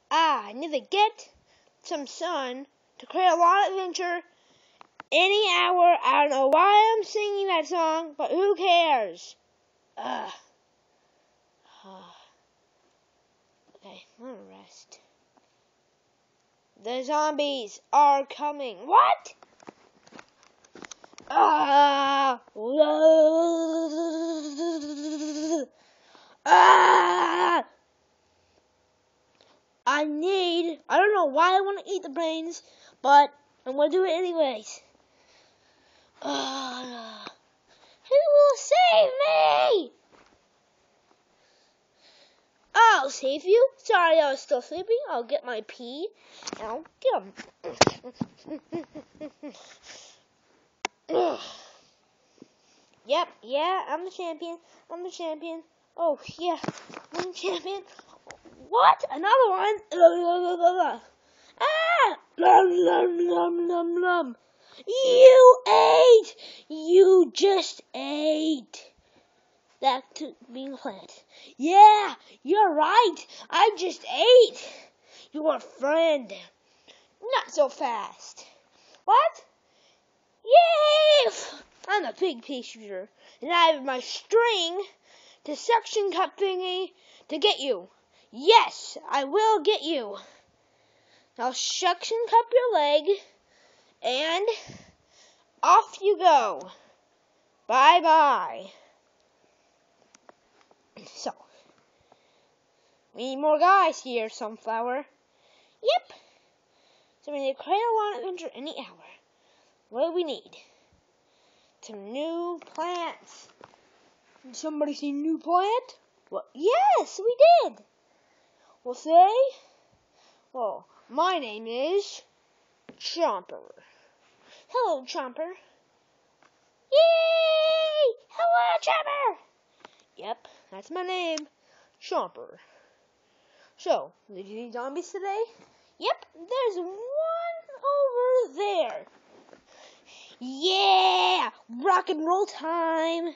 I need to get some sun to create a lot of adventure any hour. I don't know why I'm singing that song, but who cares? Okay, I'm gonna rest. The zombies are coming. What? I don't know why I want to eat the brains, but I'm going to do it anyways. Who will save me? I'll save you. Sorry, I was still sleeping. I'll get my pee, and I'll get him. Yep, yeah, I'm the champion. Oh, yeah, I'm the champion. What? Another one? Ah! Nom. You just ate that being a plant. Yeah, you're right. I just ate your friend. Not so fast. What? Yay! I'm a big pea shooter, and I have my string to suction cup thingy to get you. Yes, I will get you. I'll suction cup your leg, and off you go. Bye-bye. So, we need more guys here, Sunflower. Yep. So we need to create a lot of adventure any hour. What do we need? Some new plants. Did somebody see new plant? Well, yes, we did. Well, say, well, my name is Chomper. Hello, Chomper. Yay! Hello, Chomper. Yep, that's my name, Chomper. So, did you see zombies today? Yep, there's one over there. Yeah! Rock and roll time!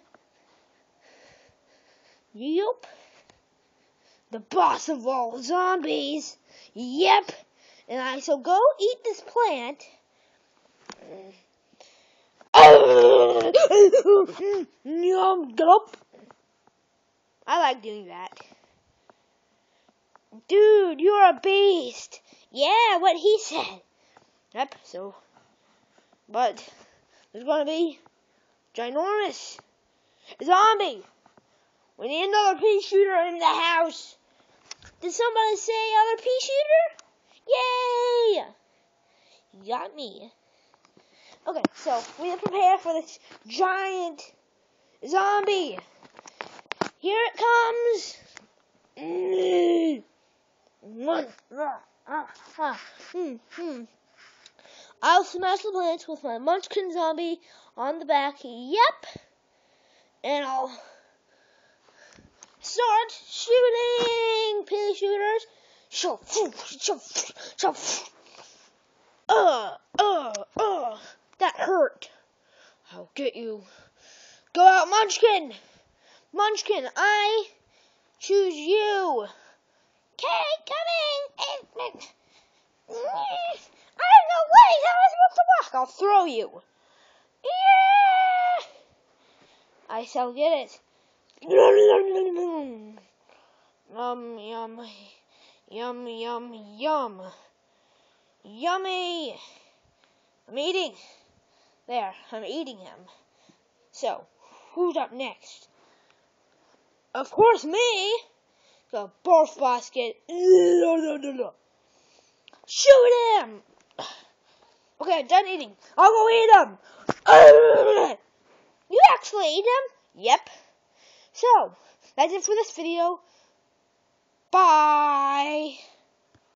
Yup. The boss of all zombies! Yep! And I shall go eat this plant. Yum, gulp. I like doing that. Dude, you're a beast! Yeah, what he said. Yep, so... But... There's gonna be ginormous zombie. We need another pea shooter in the house. Did somebody say other pea shooter? Yay! Yummy. Okay, so we have to prepare for this giant zombie. Here it comes. I'll smash the plants with my Munchkin zombie on the back. Yep. And I'll start shooting pea shooters. That hurt. I'll get you. Go out, Munchkin. Munchkin, I choose you. Okay, coming. I have no legs. How am I supposed to walk? I'll throw you. Yeah! I shall get it. Yum. Yummy. I'm eating. There, I'm eating him. So, who's up next? Of course, me. The birth basket. Shoot him! Okay, I'm done eating. I'll go eat him. You actually eat him? Yep. So, that's it for this video. Bye.